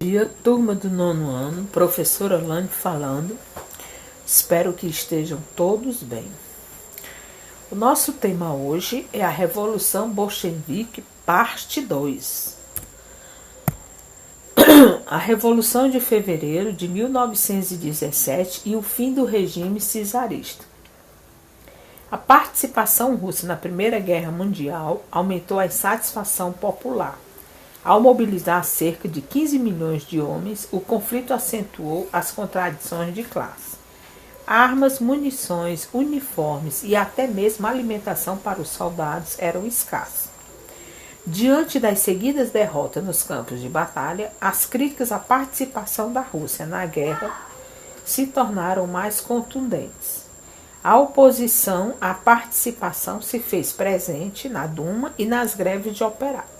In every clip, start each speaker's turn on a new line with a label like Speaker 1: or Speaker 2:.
Speaker 1: dia, turma do 9º ano, professora Lani falando. Espero que estejam todos bem. O nosso tema hoje é a Revolução Bolchevique, parte 2. A Revolução de Fevereiro de 1917 e o fim do regime czarista. A participação russa na Primeira Guerra Mundial aumentou a insatisfação popular. Ao mobilizar cerca de 15 milhões de homens, o conflito acentuou as contradições de classe. Armas, munições, uniformes e até mesmo alimentação para os soldados eram escassas. Diante das seguidas derrotas nos campos de batalha, as críticas à participação da Rússia na guerra se tornaram mais contundentes. A oposição à participação se fez presente na Duma e nas greves de operários.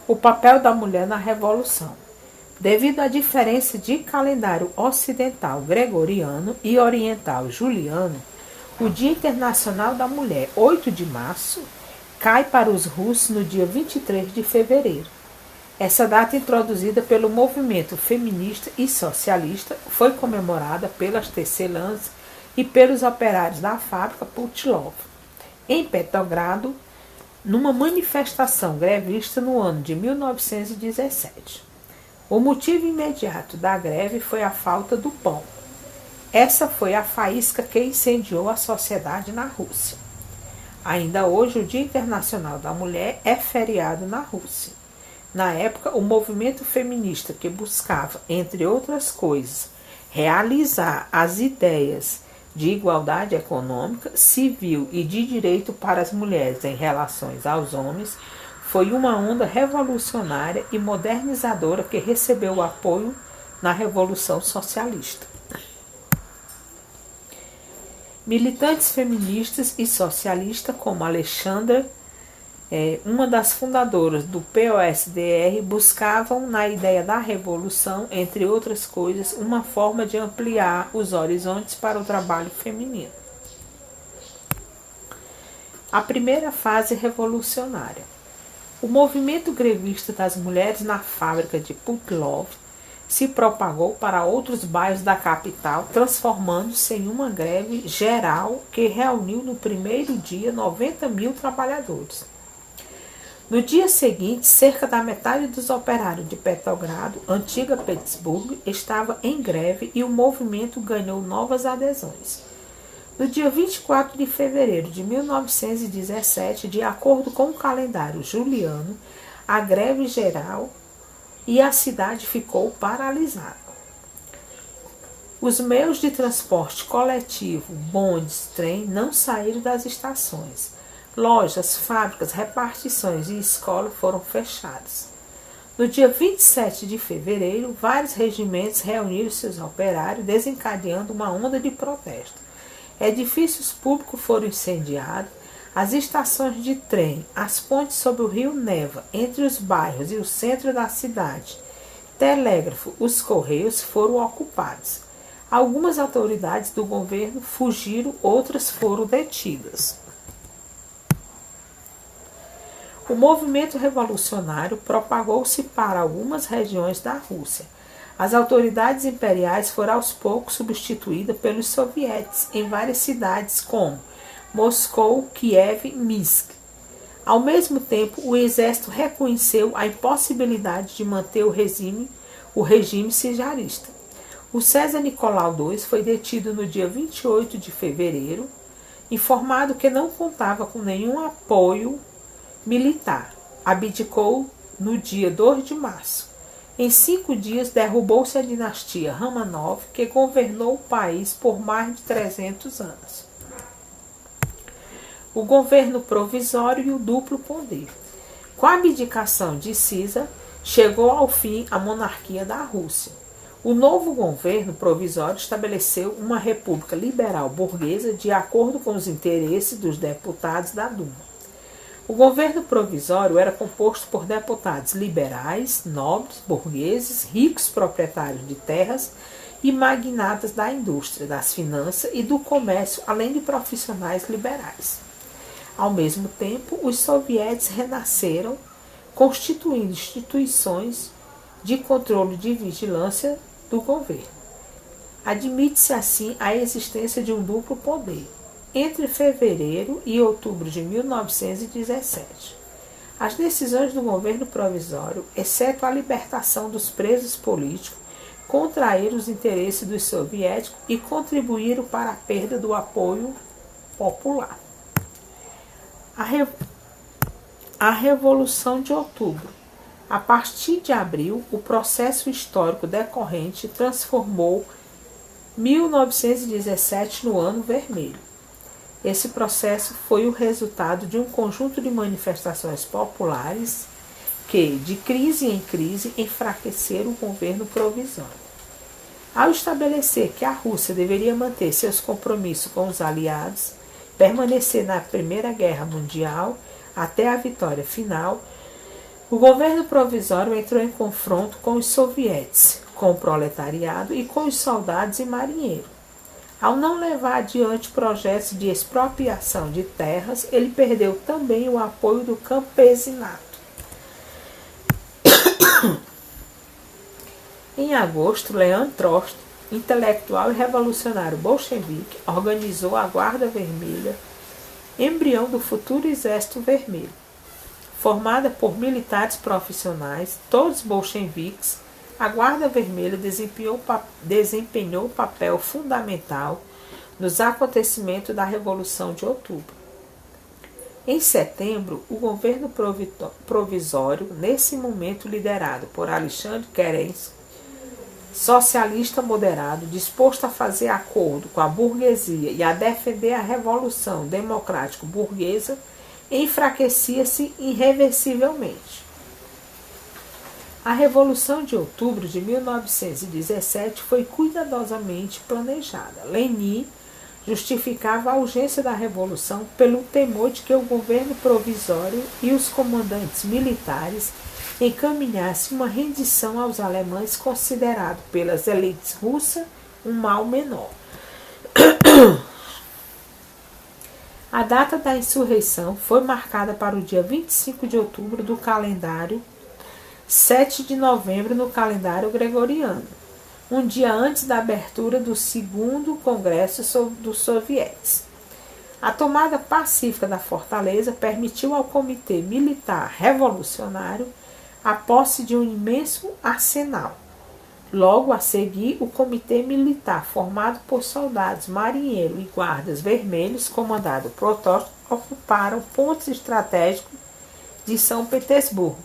Speaker 1: O papel da mulher na Revolução. Devido à diferença de calendário ocidental gregoriano e oriental juliano, o Dia Internacional da Mulher, 8 de março, cai para os russos no dia 23 de fevereiro. Essa data, introduzida pelo movimento feminista e socialista, foi comemorada pelas tecelãs e pelos operários da fábrica Putilov. Em Petrogrado, numa manifestação grevista no ano de 1917. O motivo imediato da greve foi a falta do pão. Essa foi a faísca que incendiou a sociedade na Rússia. Ainda hoje, o Dia Internacional da Mulher é feriado na Rússia. Na época, o movimento feminista que buscava, entre outras coisas, realizar as ideias de igualdade econômica, civil e de direito para as mulheres em relações aos homens, foi uma onda revolucionária e modernizadora que recebeu apoio na Revolução Socialista. Militantes feministas e socialistas como Alexandra, uma das fundadoras do POSDR, buscavam na ideia da revolução, entre outras coisas, uma forma de ampliar os horizontes para o trabalho feminino. A primeira fase revolucionária. O movimento grevista das mulheres na fábrica de Putilov se propagou para outros bairros da capital, transformando-se em uma greve geral que reuniu no primeiro dia 90 mil trabalhadores. No dia seguinte, cerca da metade dos operários de Petrogrado, antiga Petersburgo, estava em greve e o movimento ganhou novas adesões. No dia 24 de fevereiro de 1917, de acordo com o calendário juliano, a greve geral e a cidade ficou paralisada. Os meios de transporte coletivo, bondes, trem, não saíram das estações. Lojas, fábricas, repartições e escolas foram fechadas. No dia 27 de fevereiro, vários regimentos reuniram seus operários, desencadeando uma onda de protesto. Edifícios públicos foram incendiados, as estações de trem, as pontes sobre o rio Neva, entre os bairros e o centro da cidade, telégrafo, os correios foram ocupados. Algumas autoridades do governo fugiram, outras foram detidas. O movimento revolucionário propagou-se para algumas regiões da Rússia. As autoridades imperiais foram aos poucos substituídas pelos sovietes em várias cidades como Moscou, Kiev e Minsk. Ao mesmo tempo, o exército reconheceu a impossibilidade de manter o regime czarista. O César Nicolau II foi detido no dia 28 de fevereiro, informado que não contava com nenhum apoio militar. Abdicou no dia 2 de março. Em 5 dias, derrubou-se a dinastia Romanov, que governou o país por mais de 300 anos. O governo provisório e o duplo poder. Com a abdicação de César, chegou ao fim a monarquia da Rússia. O novo governo provisório estabeleceu uma república liberal burguesa de acordo com os interesses dos deputados da Duma. O governo provisório era composto por deputados liberais, nobres, burgueses, ricos proprietários de terras e magnatas da indústria, das finanças e do comércio, além de profissionais liberais. Ao mesmo tempo, os sovietes renasceram constituindo instituições de controle de vigilância do governo. Admite-se assim a existência de um duplo poder. Entre fevereiro e outubro de 1917, as decisões do governo provisório, exceto a libertação dos presos políticos, contraíram os interesses dos soviéticos e contribuíram para a perda do apoio popular. A Revolução de Outubro. A partir de abril, o processo histórico decorrente transformou 1917 no Ano Vermelho. Esse processo foi o resultado de um conjunto de manifestações populares que, de crise em crise, enfraqueceram o governo provisório. Ao estabelecer que a Rússia deveria manter seus compromissos com os aliados, permanecer na Primeira Guerra Mundial até a vitória final, o governo provisório entrou em confronto com os sovietes, com o proletariado e com os soldados e marinheiros. Ao não levar adiante projetos de expropriação de terras, ele perdeu também o apoio do campesinato. Em agosto, Leon Trotsky, intelectual e revolucionário bolchevique, organizou a Guarda Vermelha, embrião do futuro Exército Vermelho. Formada por militares profissionais, todos bolcheviques, a Guarda Vermelha desempenhou papel fundamental nos acontecimentos da Revolução de Outubro. Em setembro, o governo provisório, nesse momento liderado por Alexandre Kerensky, socialista moderado, disposto a fazer acordo com a burguesia e a defender a Revolução Democrático-Burguesa, enfraquecia-se irreversivelmente. A Revolução de Outubro de 1917 foi cuidadosamente planejada. Lenin justificava a urgência da Revolução pelo temor de que o governo provisório e os comandantes militares encaminhassem uma rendição aos alemães considerado pelas elites russas um mal menor. A data da insurreição foi marcada para o dia 25 de outubro do calendário, 7 de novembro no calendário gregoriano, um dia antes da abertura do segundo Congresso dos Sovietes. A tomada pacífica da fortaleza permitiu ao Comitê Militar Revolucionário a posse de um imenso arsenal. Logo a seguir, o Comitê Militar, formado por soldados, marinheiros e guardas vermelhos, comandado por Trotsky, ocuparam pontos estratégicos de São Petersburgo.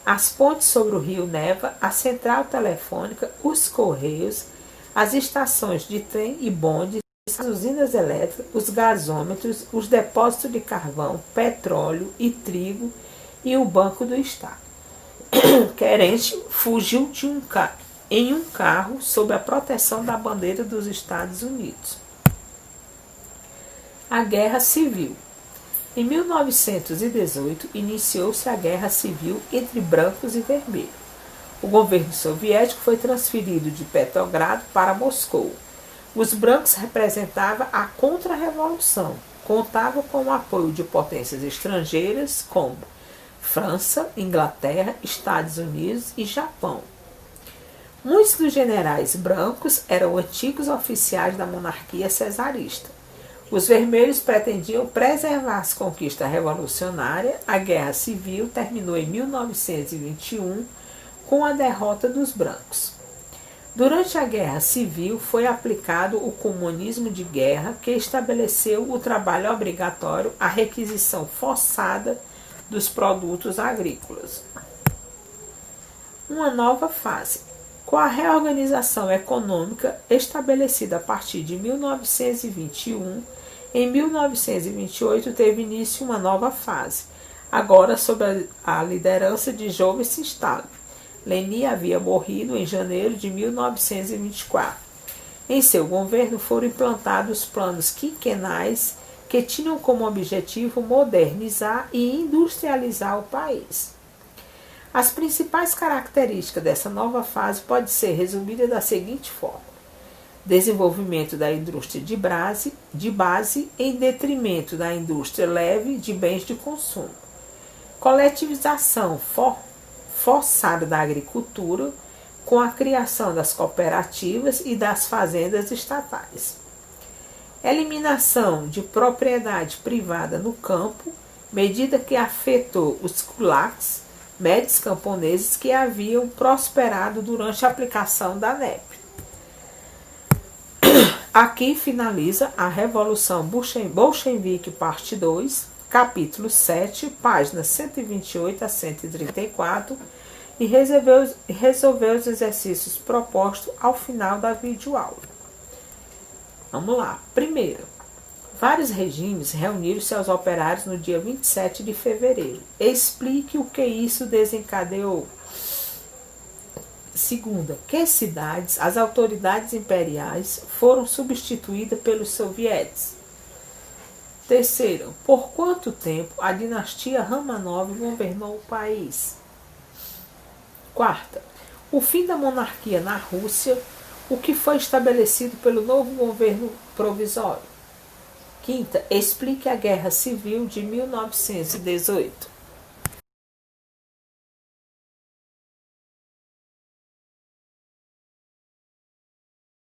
Speaker 1: As pontes sobre o rio Neva, a central telefônica, os correios, as estações de trem e bonde, as usinas elétricas, os gasômetros, os depósitos de carvão, petróleo e trigo e o Banco do Estado. Kerensky fugiu em um carro sob a proteção da bandeira dos Estados Unidos. A Guerra Civil. Em 1918, iniciou-se a Guerra Civil entre brancos e vermelhos. O governo soviético foi transferido de Petrogrado para Moscou. Os brancos representavam a contra-revolução, contavam com o apoio de potências estrangeiras como França, Inglaterra, Estados Unidos e Japão. Muitos dos generais brancos eram antigos oficiais da monarquia cesarista. Os vermelhos pretendiam preservar as conquistas revolucionárias. A Guerra Civil terminou em 1921 com a derrota dos brancos. Durante a Guerra Civil foi aplicado o comunismo de guerra, que estabeleceu o trabalho obrigatório, a requisição forçada dos produtos agrícolas. Uma nova fase. Com a reorganização econômica estabelecida a partir de 1921, em 1928 teve início uma nova fase, agora sob a liderança de Joseph Stalin. Lenin havia morrido em janeiro de 1924. Em seu governo foram implantados planos quinquenais que tinham como objetivo modernizar e industrializar o país. As principais características dessa nova fase podem ser resumidas da seguinte forma: desenvolvimento da indústria de base em detrimento da indústria leve de bens de consumo, Coletivização forçada da agricultura, com a criação das cooperativas e das fazendas estatais. Eliminação de propriedade privada no campo, medida que afetou os kulaks, médios camponeses que haviam prosperado durante a aplicação da NEP. Aqui finaliza a Revolução Bolchevique, parte 2, capítulo 7, páginas 128 a 134, e resolveu os exercícios propostos ao final da videoaula. Vamos lá. Primeiro, vários regimes reuniram seus operários no dia 27 de fevereiro. Explique o que isso desencadeou. Segunda, que cidades as autoridades imperiais foram substituídas pelos sovietes? Terceiro, por quanto tempo a dinastia Romanov governou o país? Quarta, o fim da monarquia na Rússia, o que foi estabelecido pelo novo governo provisório. Quinta, explique a Guerra Civil de 1918.